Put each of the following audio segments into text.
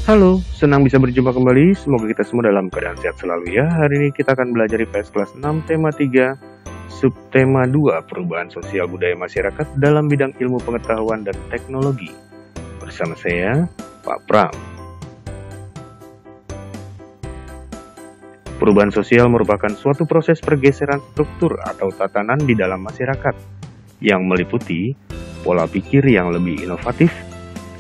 Halo, senang bisa berjumpa kembali. Semoga kita semua dalam keadaan sehat selalu ya. Hari ini kita akan belajar IPS kelas 6 tema 3, subtema 2, perubahan sosial budaya masyarakat dalam bidang ilmu pengetahuan dan teknologi. Bersama saya, Pak Pram. Perubahan sosial merupakan suatu proses pergeseran struktur atau tatanan di dalam masyarakat yang meliputi pola pikir yang lebih inovatif,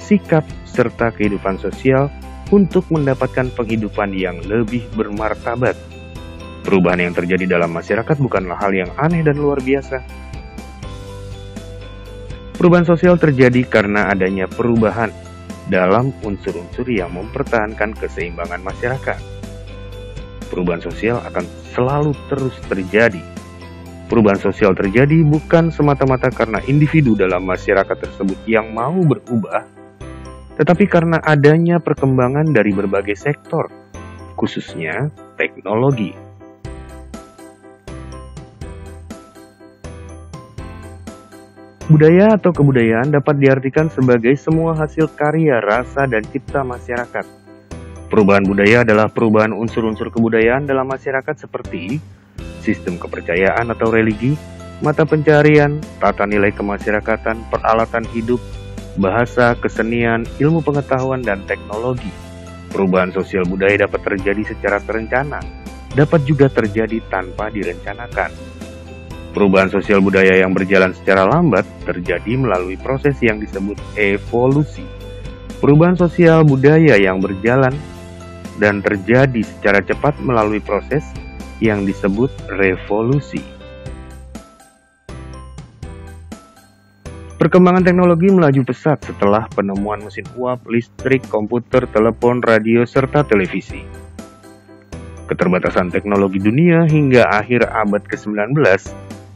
sikap, serta kehidupan sosial untuk mendapatkan penghidupan yang lebih bermartabat. Perubahan yang terjadi dalam masyarakat bukanlah hal yang aneh dan luar biasa. Perubahan sosial terjadi karena adanya perubahan dalam unsur-unsur yang mempertahankan keseimbangan masyarakat. Perubahan sosial akan selalu terus terjadi. Perubahan sosial terjadi bukan semata-mata karena individu dalam masyarakat tersebut yang mau berubah, tetapi karena adanya perkembangan dari berbagai sektor, khususnya teknologi. Budaya atau kebudayaan dapat diartikan sebagai semua hasil karya, rasa, dan cipta masyarakat. Perubahan budaya adalah perubahan unsur-unsur kebudayaan dalam masyarakat seperti sistem kepercayaan atau religi, mata pencarian, tata nilai kemasyarakatan, peralatan hidup, bahasa, kesenian, ilmu pengetahuan, dan teknologi. Perubahan sosial budaya dapat terjadi secara terencana, dapat juga terjadi tanpa direncanakan. Perubahan sosial budaya yang berjalan secara lambat terjadi melalui proses yang disebut evolusi. Perubahan sosial budaya yang berjalan dan terjadi secara cepat melalui proses yang disebut revolusi. Perkembangan teknologi melaju pesat setelah penemuan mesin uap, listrik, komputer, telepon, radio, serta televisi. Keterbatasan teknologi dunia hingga akhir abad ke-19,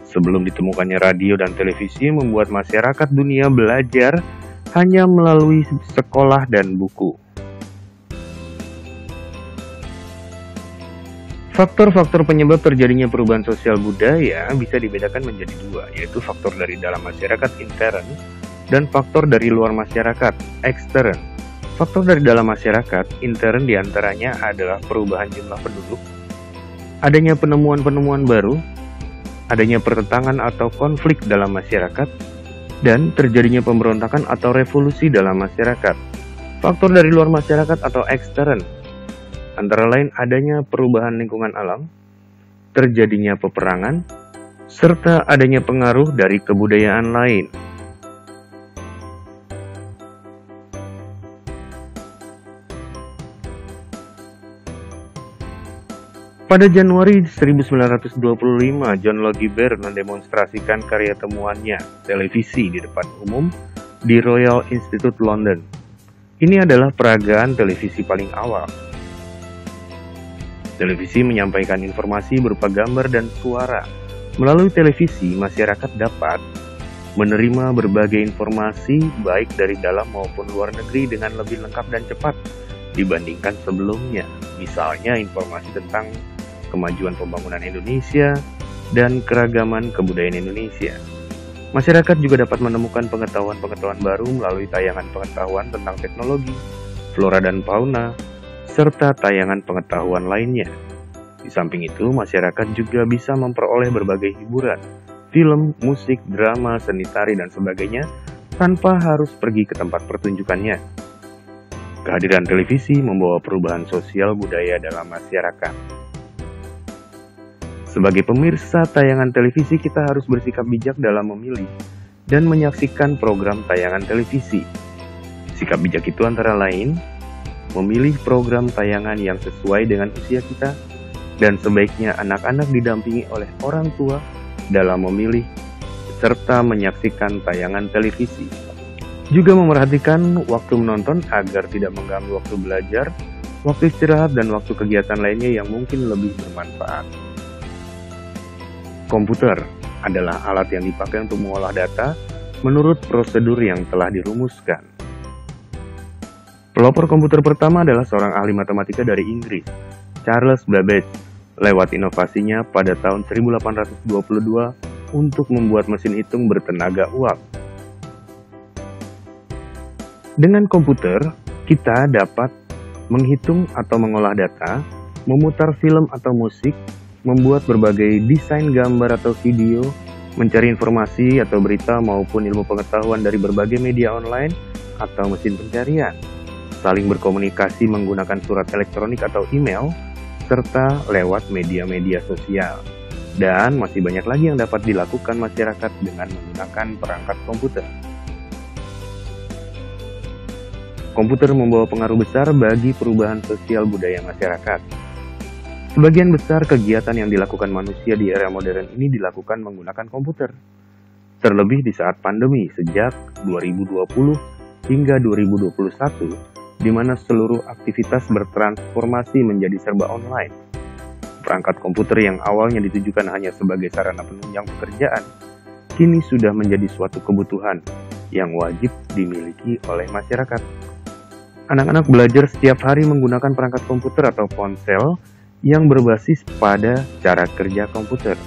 sebelum ditemukannya radio dan televisi, membuat masyarakat dunia belajar hanya melalui sekolah dan buku. Faktor-faktor penyebab terjadinya perubahan sosial budaya bisa dibedakan menjadi dua, yaitu faktor dari dalam masyarakat intern dan faktor dari luar masyarakat ekstern. Faktor dari dalam masyarakat intern diantaranya adalah perubahan jumlah penduduk, adanya penemuan-penemuan baru, adanya pertentangan atau konflik dalam masyarakat, dan terjadinya pemberontakan atau revolusi dalam masyarakat. Faktor dari luar masyarakat atau ekstern antara lain adanya perubahan lingkungan alam, terjadinya peperangan, serta adanya pengaruh dari kebudayaan lain. Pada Januari 1925, John Logie Baird mendemonstrasikan karya temuannya, televisi di depan umum, di Royal Institute London. Ini adalah peragaan televisi paling awal. Televisi menyampaikan informasi berupa gambar dan suara. Melalui televisi, masyarakat dapat menerima berbagai informasi baik dari dalam maupun luar negeri dengan lebih lengkap dan cepat dibandingkan sebelumnya. Misalnya informasi tentang kemajuan pembangunan Indonesia dan keragaman kebudayaan Indonesia. Masyarakat juga dapat menemukan pengetahuan-pengetahuan baru melalui tayangan pengetahuan tentang teknologi, flora dan fauna, serta tayangan pengetahuan lainnya. Di samping itu, masyarakat juga bisa memperoleh berbagai hiburan, film, musik, drama, seni tari, dan sebagainya tanpa harus pergi ke tempat pertunjukannya. Kehadiran televisi membawa perubahan sosial budaya dalam masyarakat. Sebagai pemirsa tayangan televisi, kita harus bersikap bijak dalam memilih dan menyaksikan program tayangan televisi. Sikap bijak itu antara lain memilih program tayangan yang sesuai dengan usia kita, dan sebaiknya anak-anak didampingi oleh orang tua dalam memilih serta menyaksikan tayangan televisi. Juga memerhatikan waktu menonton agar tidak mengganggu waktu belajar, waktu istirahat, dan waktu kegiatan lainnya yang mungkin lebih bermanfaat. Komputer adalah alat yang dipakai untuk mengolah data menurut prosedur yang telah dirumuskan. Pelopor komputer pertama adalah seorang ahli matematika dari Inggris, Charles Babbage, lewat inovasinya pada tahun 1822 untuk membuat mesin hitung bertenaga uap. Dengan komputer, kita dapat menghitung atau mengolah data, memutar film atau musik, membuat berbagai desain gambar atau video, mencari informasi atau berita maupun ilmu pengetahuan dari berbagai media online atau mesin pencarian, saling berkomunikasi menggunakan surat elektronik atau email, serta lewat media-media sosial. Dan masih banyak lagi yang dapat dilakukan masyarakat dengan menggunakan perangkat komputer. Komputer membawa pengaruh besar bagi perubahan sosial budaya masyarakat. Sebagian besar kegiatan yang dilakukan manusia di era modern ini dilakukan menggunakan komputer. Terlebih di saat pandemi sejak 2020 hingga 2021, di mana seluruh aktivitas bertransformasi menjadi serba online. Perangkat komputer yang awalnya ditujukan hanya sebagai sarana penunjang pekerjaan, kini sudah menjadi suatu kebutuhan yang wajib dimiliki oleh masyarakat. Anak-anak belajar setiap hari menggunakan perangkat komputer atau ponsel yang berbasis pada cara kerja komputer.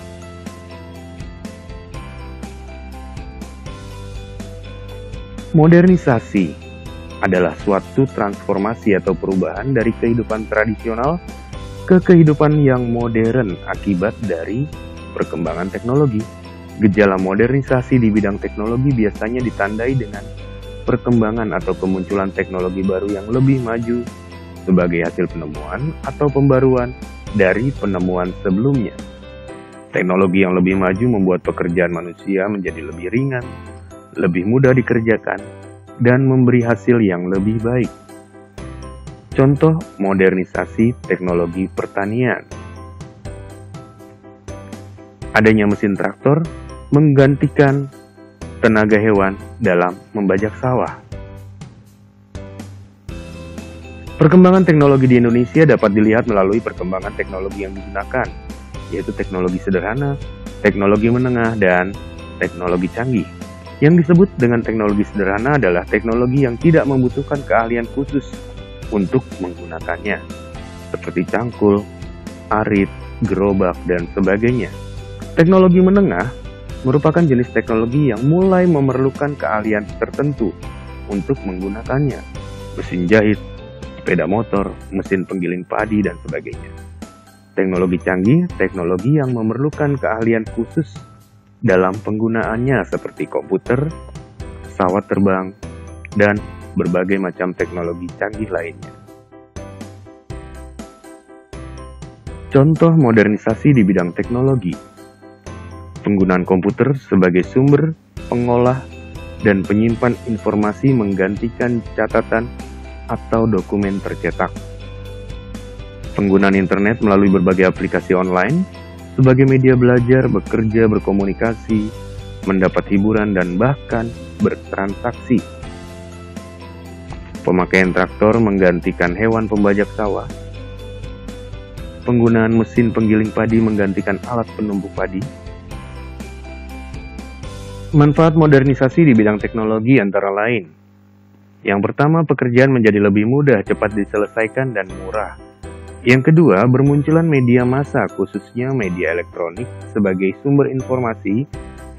Modernisasi adalah suatu transformasi atau perubahan dari kehidupan tradisional ke kehidupan yang modern akibat dari perkembangan teknologi. Gejala modernisasi di bidang teknologi biasanya ditandai dengan perkembangan atau kemunculan teknologi baru yang lebih maju sebagai hasil penemuan atau pembaruan dari penemuan sebelumnya. Teknologi yang lebih maju membuat pekerjaan manusia menjadi lebih ringan, lebih mudah dikerjakan, dan memberi hasil yang lebih baik. Contoh modernisasi teknologi pertanian. Adanya mesin traktor menggantikan tenaga hewan dalam membajak sawah. Perkembangan teknologi di Indonesia dapat dilihat melalui perkembangan teknologi yang digunakan, yaitu teknologi sederhana, teknologi menengah, dan teknologi canggih. Yang disebut dengan teknologi sederhana adalah teknologi yang tidak membutuhkan keahlian khusus untuk menggunakannya, seperti cangkul, arit, gerobak, dan sebagainya. Teknologi menengah merupakan jenis teknologi yang mulai memerlukan keahlian tertentu untuk menggunakannya, mesin jahit, sepeda motor, mesin penggiling padi, dan sebagainya. Teknologi canggih, teknologi yang memerlukan keahlian khusus dalam penggunaannya seperti komputer, pesawat terbang, dan berbagai macam teknologi canggih lainnya. Contoh modernisasi di bidang teknologi. Penggunaan komputer sebagai sumber pengolah dan penyimpan informasi menggantikan catatan atau dokumen tercetak. Penggunaan internet melalui berbagai aplikasi online sebagai media belajar, bekerja, berkomunikasi, mendapat hiburan, dan bahkan bertransaksi. Pemakaian traktor menggantikan hewan pembajak sawah. Penggunaan mesin penggiling padi menggantikan alat penumbuk padi. Manfaat modernisasi di bidang teknologi antara lain. Yang pertama, pekerjaan menjadi lebih mudah, cepat diselesaikan, dan murah. Yang kedua, bermunculan media massa, khususnya media elektronik, sebagai sumber informasi,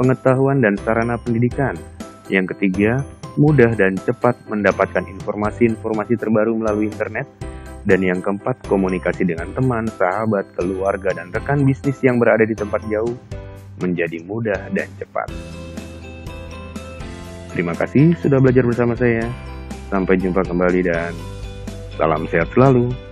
pengetahuan, dan sarana pendidikan. Yang ketiga, mudah dan cepat mendapatkan informasi-informasi terbaru melalui internet. Dan yang keempat, komunikasi dengan teman, sahabat, keluarga, dan rekan bisnis yang berada di tempat jauh menjadi mudah dan cepat. Terima kasih sudah belajar bersama saya. Sampai jumpa kembali dan salam sehat selalu.